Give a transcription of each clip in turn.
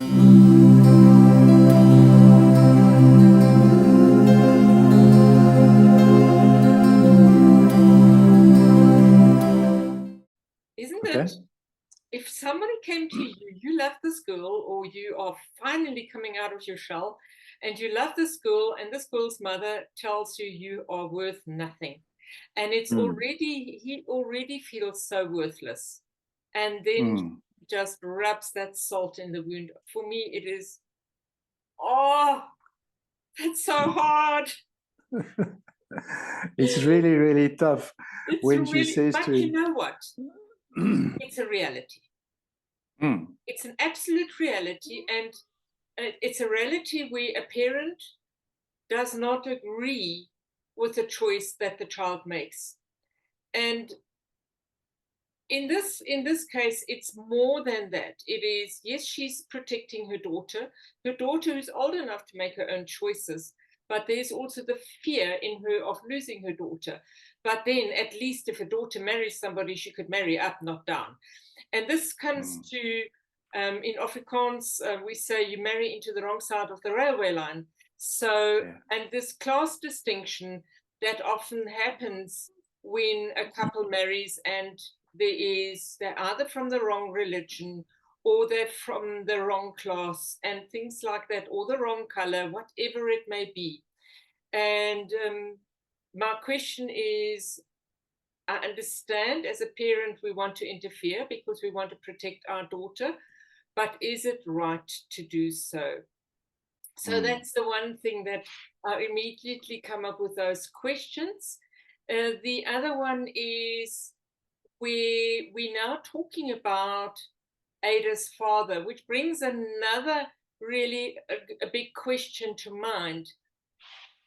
Isn't it? If somebody came to you, you love this girl, or you are finally coming out of your shell, and you love this girl, and this girl's mother tells you you are worth nothing, and it's he already feels so worthless, and then just rubs that salt in the wound. For me, it is, oh, that's so hard. It's really, really tough. It's when really, she says but to him, you know what? It's a reality. It's an absolute reality, and it's a reality where a parent does not agree with the choice that the child makes. And in this case, it's more than that. It is, yes, she's protecting her daughter who's old enough to make her own choices, but there's also the fear in her of losing her daughter. But then at least if a daughter marries somebody, she could marry up, not down. And this comes to, in Afrikaans, we say you marry into the wrong side of the railway line. So, and this class distinction that often happens when a couple marries, and they're either from the wrong religion, or they're from the wrong class, and things like that, or the wrong color, whatever it may be. And my question is, I understand as a parent we want to interfere because we want to protect our daughter, but is it right to do so? So that's the one thing that I immediately come up with those questions. The other one is, we're now talking about Ada's father, which brings another really a big question to mind.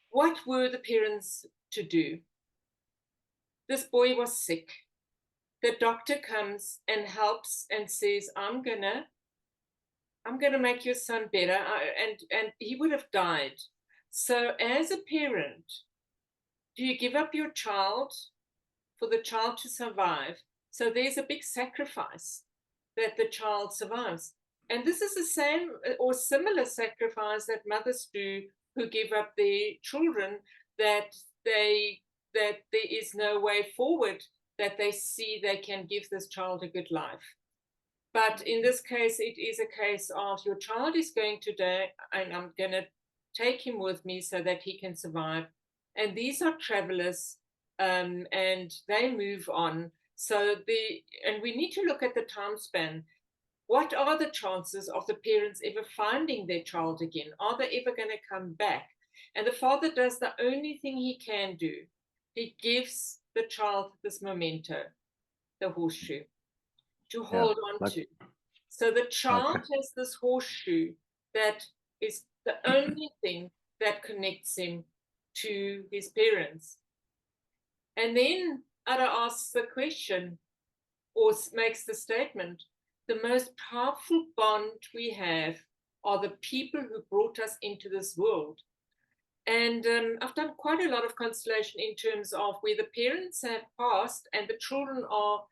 What were the parents to do? This boy was sick. The doctor comes and helps and says, I'm gonna make your son better, and he would have died. So as a parent, do you give up your child for the child to survive? So there's a big sacrifice that the child survives. And this is the same or similar sacrifice that mothers do who give up their children, that there is no way forward, that they see they can give this child a good life. But in this case, it is a case of, your child is going to die, and I'm going to take him with me so that he can survive. And these are travelers, and they move on. So and we need to look at the time span. What are the chances of the parents ever finding their child again? Are they ever going to come back? And the father does the only thing he can do. He gives the child this memento, the horseshoe, to hold on to. So the child has this horseshoe that is the only thing that connects him to his parents. And then Ada asks the question, or makes the statement, the most powerful bond we have are the people who brought us into this world. And I've done quite a lot of constellation in terms of where the parents have passed and the children are,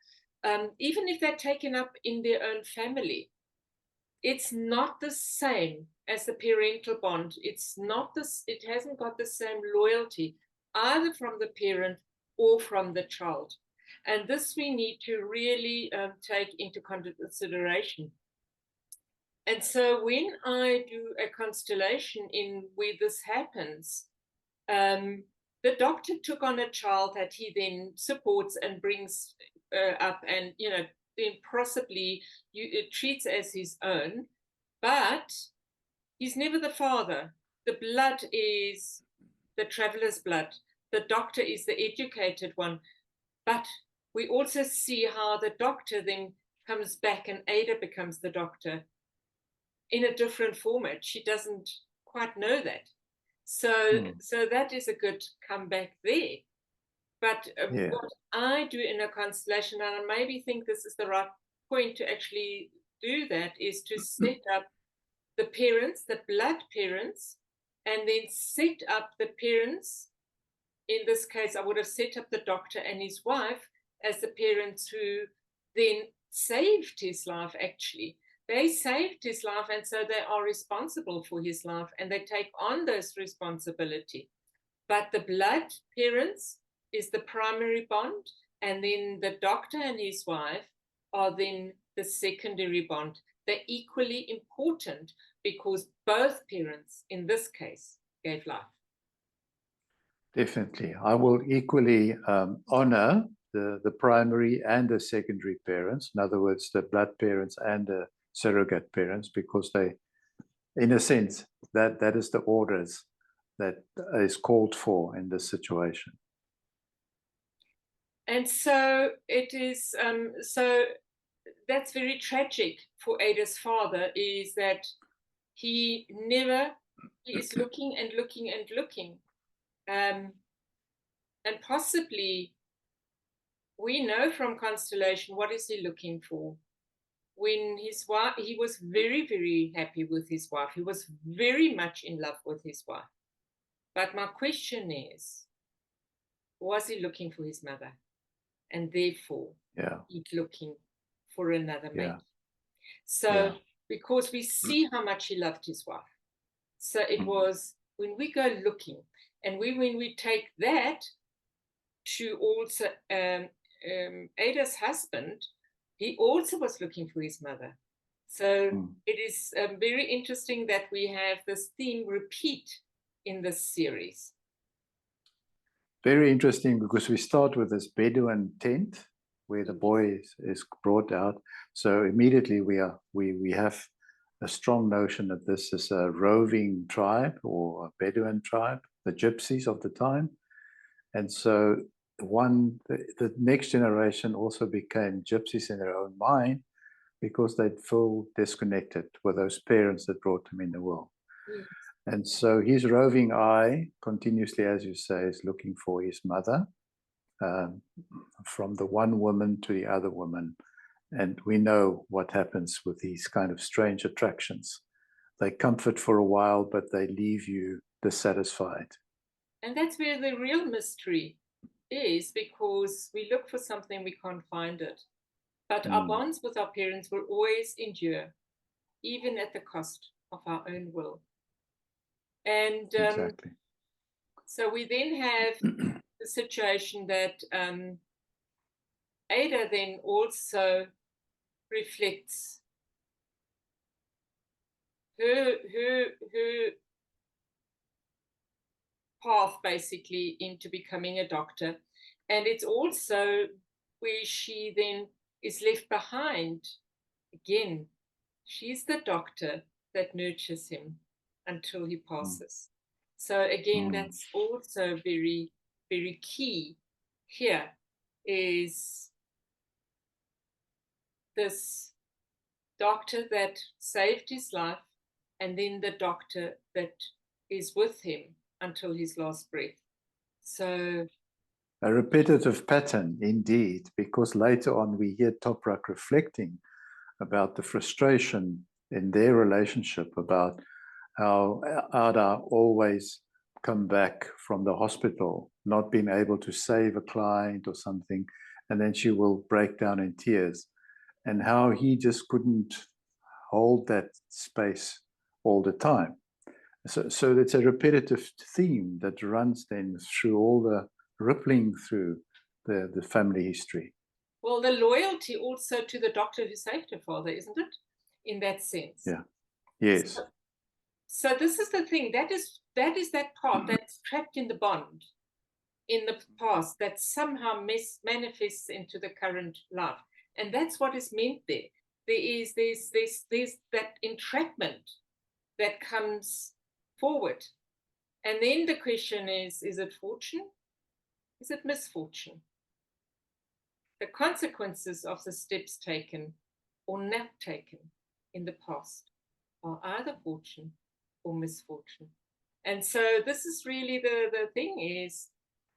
even if they're taken up in their own family, it's not the same as the parental bond. It's not this, it hasn't got the same loyalty either from the parent or from the child. And this we need to really take into consideration. And so when I do a constellation in where this happens, the doctor took on a child that he then supports and brings up, and then possibly treats as his own, but he's never the father. The blood is the traveler's blood. The doctor is the educated one. But we also see how the doctor then comes back and Ada becomes the doctor in a different format. She doesn't quite know that. So that is a good comeback there. But what I do in a constellation, and I maybe think this is the right point to actually do that, is to set up the parents, the blood parents, and then set up the parents. In this case, I would have set up the doctor and his wife as the parents who then saved his life, actually. they saved his life, and so they are responsible for his life, and they take on this responsibility. But the blood parents is the primary bond, and then the doctor and his wife are then the secondary bond. They're equally important because both parents, in this case, gave life. Definitely. I will equally honor the primary and the secondary parents, in other words, the blood parents and the surrogate parents, because they, in a sense, that is the orders that is called for in this situation. And so it is, so that's very tragic for Ada's father, is that he is looking and looking and looking. And possibly, we know from Constellation, what is he looking for? When his wife, he was very, very happy with his wife. He was very much in love with his wife. But my question is, was he looking for his mother? And therefore, he's looking for another mate. So, because we see how much he loved his wife. So it was, when we go looking, and when we take that to also Ada's husband, he also was looking for his mother. So it is very interesting that we have this theme repeat in this series. Very interesting, because we start with this Bedouin tent where the boy is brought out. So immediately we have a strong notion that this is a roving tribe or a Bedouin tribe, the gypsies of the time. And so the next generation also became gypsies in their own mind, because they'd feel disconnected with those parents that brought them in the world. Yes. And so his roving eye continuously, as you say, is looking for his mother, from the one woman to the other woman. And we know what happens with these kind of strange attractions. They comfort for a while, but they leave you dissatisfied. And that's where the real mystery is, because we look for something, we can't find it. But our bonds with our parents will always endure, even at the cost of our own will. And exactly. So we then have the situation that Ada then also reflects her path basically into becoming a doctor. And it's also where she then is left behind. Again, she's the doctor that nurtures him until he passes. So again, that's also very, very key here, is this doctor that saved his life, and then the doctor that is with him until his last breath. So a repetitive pattern indeed, because later on we hear Toprak reflecting about the frustration in their relationship, about how Ada always come back from the hospital not being able to save a client or something, and then she will break down in tears, and how he just couldn't hold that space all the time. So it's a repetitive theme that runs then through all the rippling through the family history. Well, the loyalty also to the doctor who saved her father, isn't it? In that sense. Yeah. Yes. So this is the thing. That is that part that's trapped in the bond in the past that somehow manifests into the current life. And that's what is meant there. There's that entrapment that comes forward. And then the question is it fortune? Is it misfortune? The consequences of the steps taken or not taken in the past are either fortune or misfortune. And so this is really the thing, is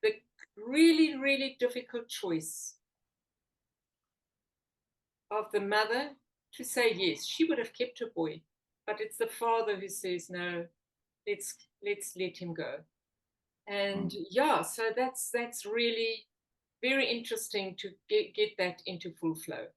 the really, really difficult choice of the mother to say yes. She would have kept her boy, but it's the father who says no, let's let him go. And so that's really very interesting to get that into full flow.